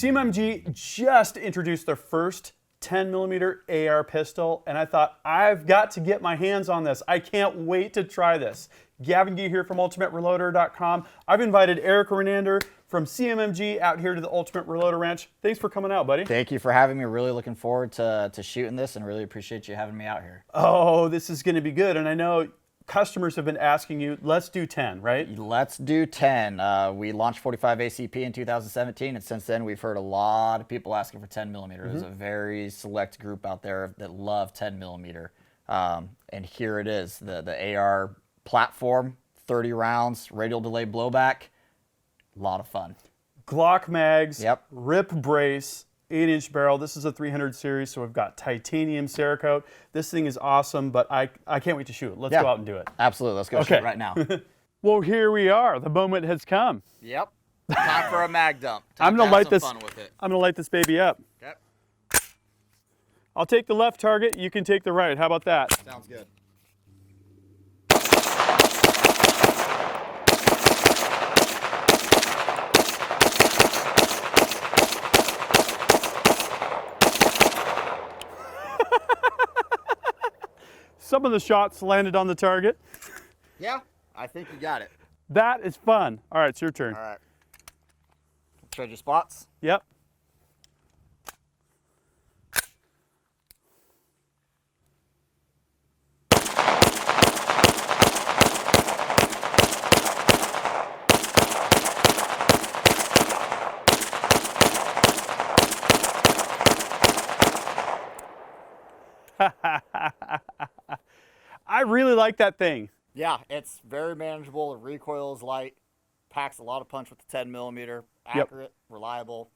CMMG just introduced their first 10mm AR pistol, and I thought, I've got to get my hands on this. I can't wait to try this. Gavin Gee here from UltimateReloader.com. I've invited Eric Renander from CMMG out here to the Ultimate Reloader Ranch. Thanks for coming out, buddy. Thank you for having me. Really looking forward to shooting this, and really appreciate you having me out here. Oh, this is going to be good, and I know customers have been asking you, let's do 10, right? Let's do 10. We launched 45 ACP in 2017, and since then we've heard a lot of people asking for 10mm. There's a very select group out there that love 10mm. And here it is, the AR platform, 30 rounds, radial delay blowback, a lot of fun. Glock mags, Yep. rip brace, 8-inch barrel. This is a 300 series, so we've got titanium Cerakote. This thing is awesome, but I can't wait to shoot it. Let's go out and do it. Absolutely. Let's go shoot it right now. Well, here we are. The moment has come. Yep. Time for a mag dump. I'm gonna light this. Fun with it. I'm gonna light this baby up. Okay. I'll take the left target. You can take the right. How about that? Sounds good. Some of the shots landed on the target. Yeah, I think you got it. That is fun. All right, it's your turn. All right. Trade your spots. Yep. I really like that thing. Yeah, it's very manageable. The recoil is light, packs a lot of punch with the 10mm, accurate, reliable.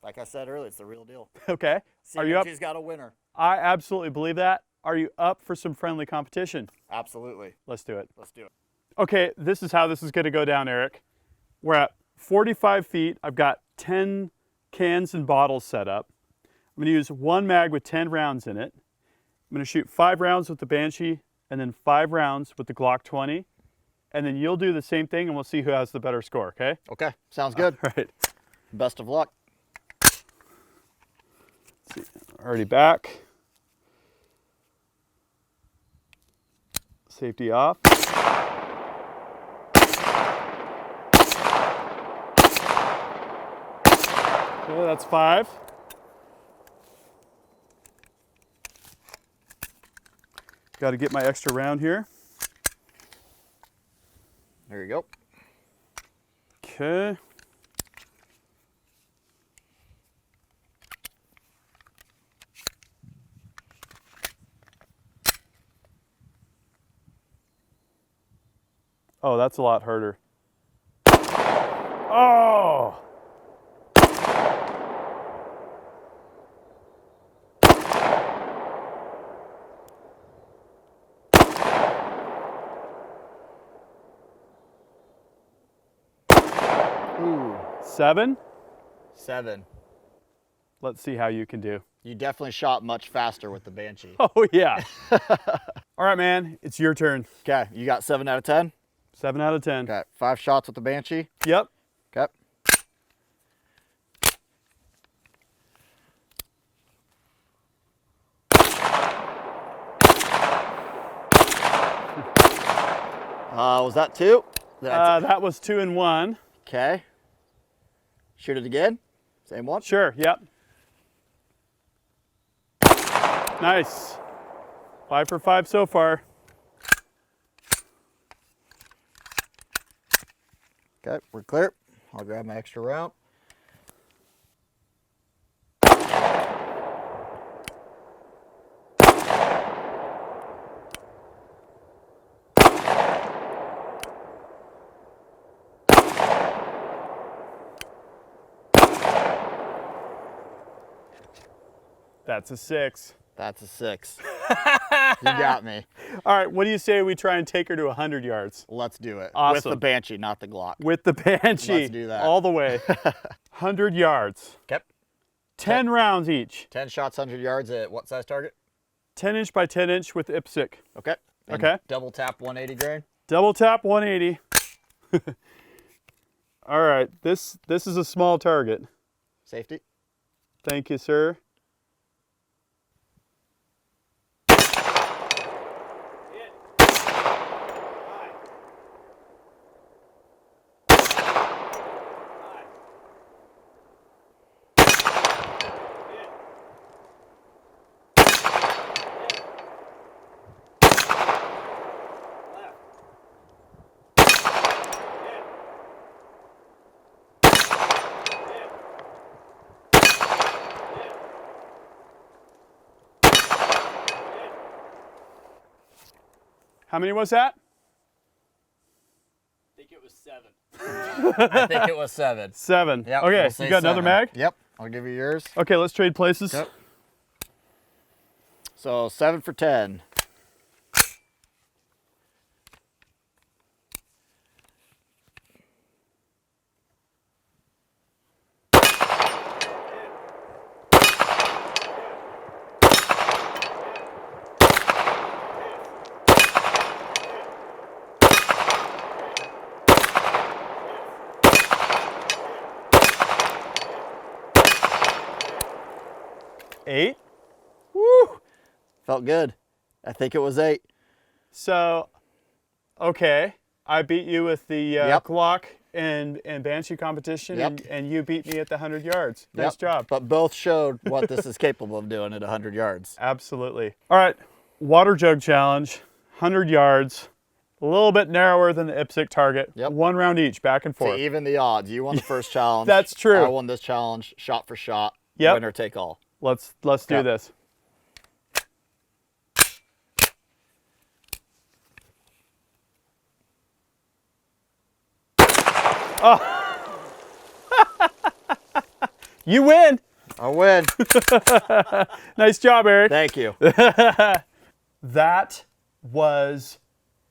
Like I said earlier, it's the real deal. Okay. Are you up? CMMG's got a winner. I absolutely believe that. Are you up for some friendly competition? Absolutely. Let's do it. Let's do it. Okay, this is how this is going to go down, Eric. We're at 45 feet. I've got 10 cans and bottles set up. I'm going to use one mag with 10 rounds in it. I'm going to shoot 5 rounds with the Banshee and then 5 rounds with the Glock 20. And then you'll do the same thing and we'll see who has the better score, okay? Okay, sounds good. All right. Best of luck. Let's see. Already back. Safety off. Okay, that's 5. Got to get my extra round here. There you go. Okay. Oh, that's a lot harder. Oh! Ooh. 7? 7. Let's see how you can do. You definitely shot much faster with the Banshee. Oh, yeah. All right, man. It's your turn. Okay, you got 7 out of 10? 7 out of 10. Okay, 5 shots with the Banshee? Yep. Okay. Was that 2? That was 2 and 1. Okay. Shoot it again. Same one? Sure, yep. Nice. 5 for 5 so far. Okay, we're clear. I'll grab my extra round. That's a 6. That's a 6. You got me. All right, what do you say we try and take her to 100 yards? Let's do it. Awesome. With the Banshee, not the Glock. With the Banshee. Let's do that. All the way. 100 yards. Okay. 10 rounds each. 10 shots, 100 yards at what size target? 10 inch by 10 inch with IPSC. Okay. And Okay. Double tap 180 grain. Double tap 180. All right, this is a small target. Safety. Thank you, sir. How many was that? I think it was 7. I think it was 7. 7. Yep, Okay, we'll say you got another 7. mag? Yep, I'll give you yours. Okay, let's trade places. Yep. So 7 for 10. Eight. Woo! Felt good. I think it was 8. So, okay, I beat you with the Yep. Glock and Banshee competition, Yep. and you beat me at the 100 yards. Nice Yep. job. But both showed what this is capable of doing at 100 yards. Absolutely. All right, water jug challenge, 100 yards, a little bit narrower than the IPSC target. Yep. 1 round each, back and To forth. even the odds, you won the first challenge. That's true. I won this challenge, shot for shot. Yep. Winner take all. Let's do Yep. this. You win. I win. Nice job, Eric. Thank you. That was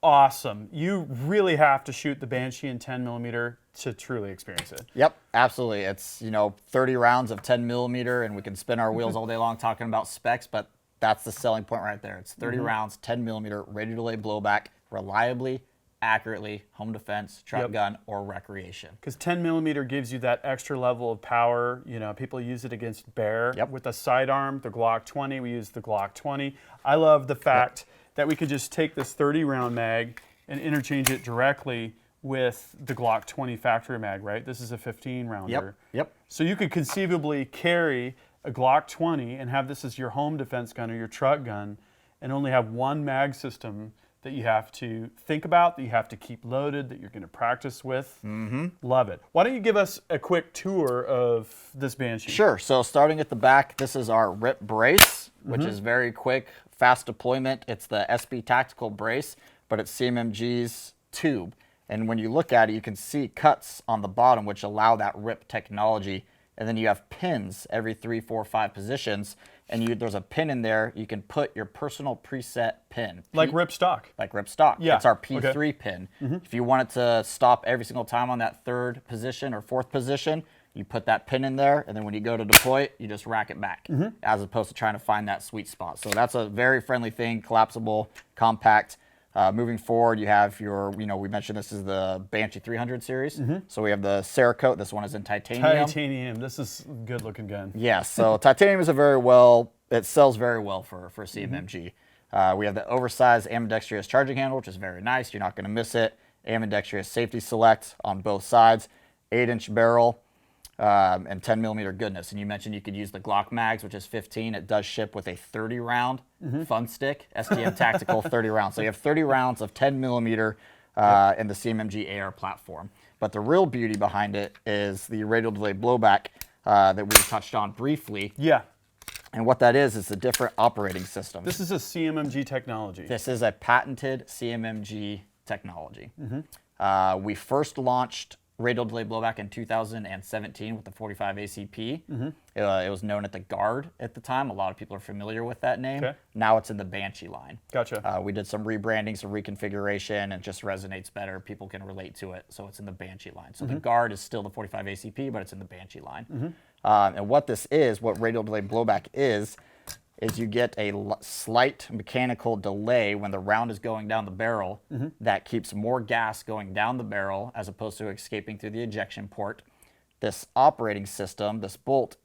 awesome. You really have to shoot the Banshee in 10mm to truly experience it. Yep, absolutely. It's, 30 rounds of 10 millimeter, and we can spin our wheels all day long talking about specs, but that's the selling point right there. It's 30 rounds, 10 millimeter, ready to lay blowback, reliably, accurately, home defense, truck Yep. gun, or recreation. Because 10mm gives you that extra level of power. You know, people use it against bear Yep. with the sidearm, the Glock 20. We use the Glock 20. I love the fact that we could just take this 30 round mag and interchange it directly with the Glock 20 factory mag, right? This is a 15 rounder. Yep. So you could conceivably carry a Glock 20 and have this as your home defense gun or your truck gun and only have one mag system that you have to think about, that you have to keep loaded, that you're going to practice with. Mm-hmm. Love it. Why don't you give us a quick tour of this Banshee? Sure. So starting at the back, this is our RIP brace, which is very quick, fast deployment. It's the SB Tactical brace, but it's CMMG's tube. And when you look at it, you can see cuts on the bottom, which allow that RIP technology. And then you have pins every 3, 4, 5 positions. And there's a pin in there. You can put your personal preset pin. Like rip stock. Like rip stock. Yeah, It's our P3 okay. pin. If you want it to stop every single time on that 3rd position or 4th position, you put that pin in there, and then when you go to deploy it, you just rack it back, as opposed to trying to find that sweet spot. So that's a very friendly thing, collapsible, compact. Moving forward, you have your, we mentioned this is the Banshee 300 series. So we have the Cerakote. This one is in titanium. Titanium. This is a good looking gun. Yes, so titanium is it sells very well for CMMG. We have the oversized ambidextrous charging handle, which is very nice. You're not going to miss it. Ambidextrous safety select on both sides. 8-inch barrel and 10 millimeter goodness. And you mentioned you could use the Glock mags, which is 15. It does ship with a 30 round fun stick, STM Tactical 30 rounds. So you have 30 rounds of 10 millimeter in the CMMG AR platform. But the real beauty behind it is the radial delay blowback that we touched on briefly. Yeah. And what that is a different operating system. This is a CMMG technology. This is a patented CMMG technology. We first launched radial delay blowback in 2017 with the 45 ACP. It was known at the Guard at the time. A lot of people are familiar with that name. Okay. Now it's in the Banshee line. Gotcha. We did some rebranding, some reconfiguration, and it just resonates better. People can relate to it, so it's in the Banshee line. So the Guard is still the 45 ACP, but it's in the Banshee line. And what this is, what radial delay blowback is you get a slight mechanical delay when the round is going down the barrel that keeps more gas going down the barrel as opposed to escaping through the ejection port this operating system, this bolt,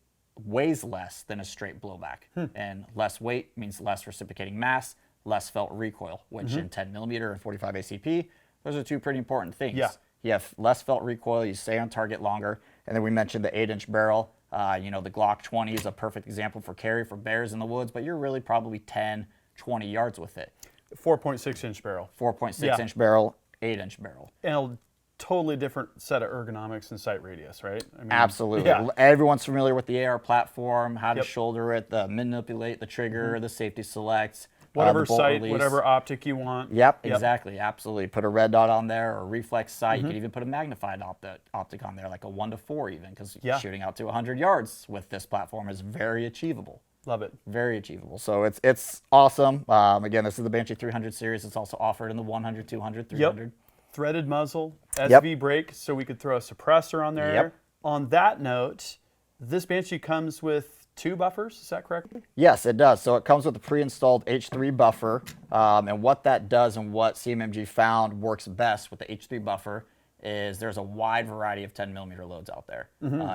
weighs less than a straight blowback. And less weight means less reciprocating mass, less felt recoil, which in 10 millimeter and 45 ACP, those are two pretty important things. Yeah. You have less felt recoil, you stay on target longer. And then we mentioned the 8-inch barrel. You know, the Glock 20 is a perfect example for carry for bears in the woods, but you're really probably 10, 20 yards with it. 4.6-inch barrel. 4.6-inch barrel, 8-inch barrel. And a totally different set of ergonomics and sight radius, right? I mean, Absolutely. Yeah. Everyone's familiar with the AR platform, how to Yep. shoulder it, the manipulate the trigger, the safety selects. Whatever the bolt sight, release. whatever optic you want. Yep, exactly. Absolutely. Put a red dot on there or a reflex sight. Mm-hmm. You could even put a magnified optic on there, like a 1-4 even, because Yeah. shooting out to 100 yards with this platform is very achievable. Love it. Very achievable. So it's awesome. Again, this is the Banshee 300 series. It's also offered in the 100, 200, 300. Yep. Threaded muzzle, SV brake, so we could throw a suppressor on there. Yep. On that note, this Banshee comes with 2 buffers, is that correct? Yes, it does. So it comes with a pre-installed H3 buffer, and what that does and what CMMG found works best with the H3 buffer is there's a wide variety of 10 millimeter loads out there.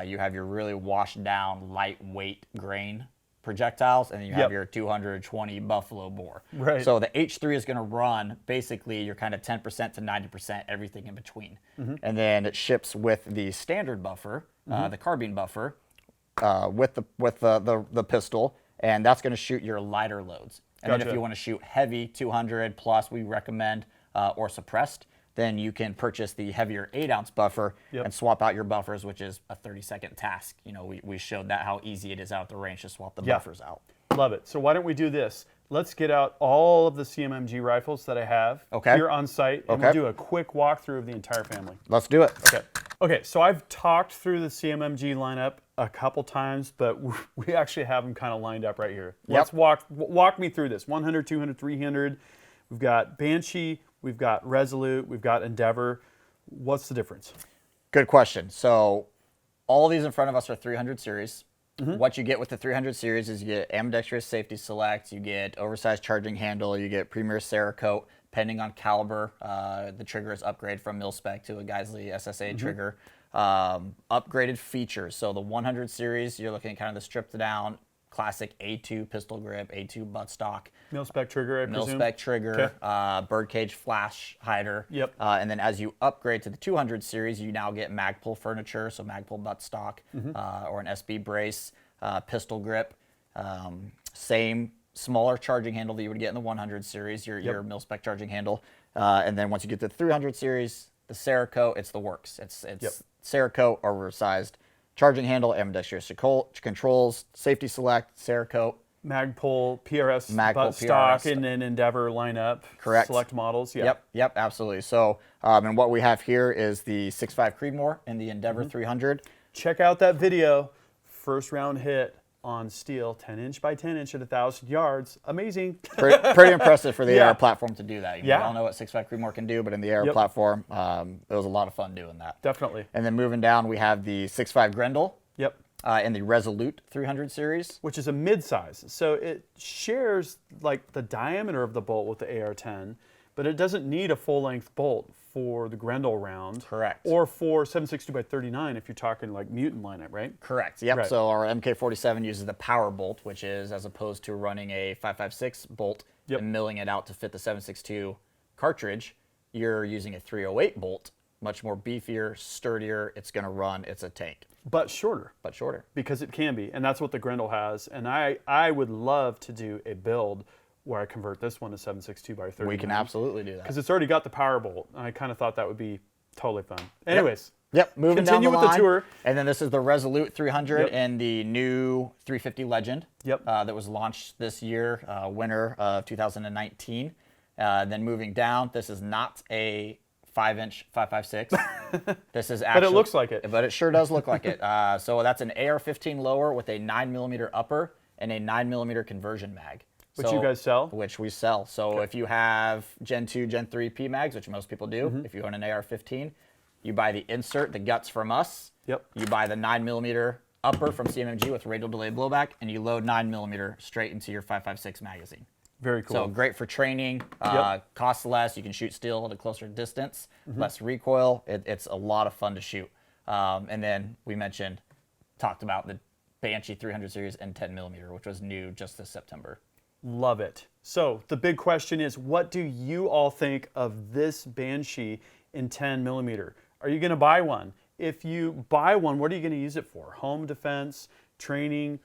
You have your really washed down, lightweight grain projectiles, and then you have your 220 Buffalo bore. Right. So the H3 is going to run basically your kind of 10% to 90%, everything in between. And then it ships with the standard buffer, the carbine buffer, with the pistol, and that's going to shoot your lighter loads. And then if Gotcha. you want to shoot heavy 200 plus, we recommend, or suppressed, then you can purchase the heavier 8-ounce buffer and swap out your buffers, which is a 30-second task. You know, we showed that how easy it is out at the range to swap the buffers out. Love it. So why don't we do this? Let's get out all of the CMMG rifles that I have here on site, and we'll do a quick walkthrough of the entire family. Let's do it. Okay, so I've talked through the CMMG lineup a couple times, but we actually have them kind of lined up right here. Let's walk me through this. 100, 200, 300. We've got Banshee, we've got Resolute, we've got Endeavor. What's the difference? Good question. So all these in front of us are 300 series. What you get with the 300 series is you get ambidextrous safety select, you get oversized charging handle, you get premier Cerakote, depending on caliber. The trigger is upgraded from mil-spec to a Geisley SSA trigger. Upgraded features. So the 100 series, you're looking at kind of the stripped down classic A2 pistol grip, A2 buttstock. Mil-spec trigger, I presume? Mil-spec trigger, birdcage flash hider. Yep. And then as you upgrade to the 200 series, you now get Magpul furniture, so Magpul buttstock or an SB brace, pistol grip. Same smaller charging handle that you would get in the 100 series, your mil-spec charging handle. And then once you get to the 300 series, the Cerakote, it's the works. It's Cerakote, oversized charging handle, ambidextrous controls, safety select, Cerakote. Magpul, PRS, Magpul, buttstock, PRS. and then Endeavor lineup. Correct. Select models. Yeah. Yep, absolutely. So, and what we have here is the 6.5 Creedmoor and the Endeavor 300. Check out that video. First round hit on steel, 10-inch by 10-inch at 1,000 yards. Amazing. Pretty impressive for the AR platform to do that. You know, Yeah. we all know what 6.5 Creedmoor can do, but in the AR platform, it was a lot of fun doing that. Definitely. And then moving down, we have the 6.5 Grendel Yep. and the Resolute 300 series. Which is a mid-size. So it shares like the diameter of the bolt with the AR-10, but it doesn't need a full-length bolt for the Grendel round. Correct. Or for 7.62 by 39 if you're talking like mutant lineup, right? Correct. Yep. Right. So our MK47 uses the power bolt, which is as opposed to running a 5.56 bolt and milling it out to fit the 7.62 cartridge, you're using a 308 bolt, much more beefier, sturdier. It's going to run. It's a tank, But shorter. but shorter. Because it can be, and that's what the Grendel has. And I would love to do a build where I convert this one to 7.62 by 39. We can absolutely do that. Because it's already got the power bolt. And I kind of thought that would be totally fun. Anyways. Yep, moving Continue down the with line. the tour. And then this is the Resolute 300 Yep. and the new 350 Legend that was launched this year, winter of 2019. Then moving down, this is not a 5-inch 5.56. This is actually, But it looks like it. But it sure does look like it. So that's an AR-15 lower with a 9mm upper and a 9mm conversion mag. Which you guys sell? Which we sell. So if you have Gen 2, Gen 3 PMags, which most people do, if you own an AR-15, you buy the insert, the guts from us. Yep. You buy the 9mm upper from CMMG with radial delay blowback, and you load 9mm straight into your 5.56 magazine. Very cool. So great for training, costs less, you can shoot still at a closer distance, Mm-hmm. less recoil. It's a lot of fun to shoot. And then we talked about the Banshee 300 series and 10 millimeter, which was new just this September. Love it. So the big question is, what do you all think of this Banshee in 10 millimeter? Are you going to buy one? If you buy one, what are you going to use it for? Home defense, training,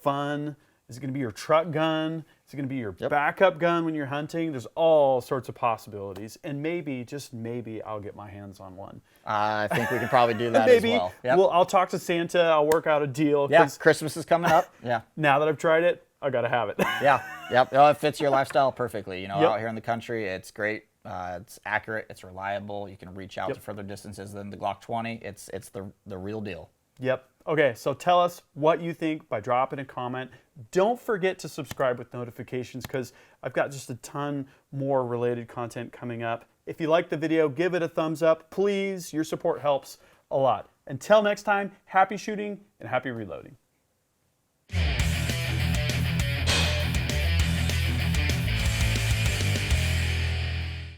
fun? Is it going to be your truck gun? Is it going to be your backup gun when you're hunting? There's all sorts of possibilities. And maybe, just maybe, I'll get my hands on one. I think we can probably do that Maybe. as well. Yep. Well, I'll talk to Santa. I'll work out a deal. Yeah, 'Cause Christmas is coming up. Yeah. now that I've tried it, I got to have it. Yeah. Yep. Oh, it fits your lifestyle perfectly. You know, Yep. out here in the country, it's great. It's accurate. It's reliable. You can reach out to further distances than the Glock 20. It's the real deal. Yep. Okay, so tell us what you think by dropping a comment. Don't forget to subscribe with notifications because I've got just a ton more related content coming up. If you like the video, give it a thumbs up. Please, your support helps a lot. Until next time, happy shooting and happy reloading.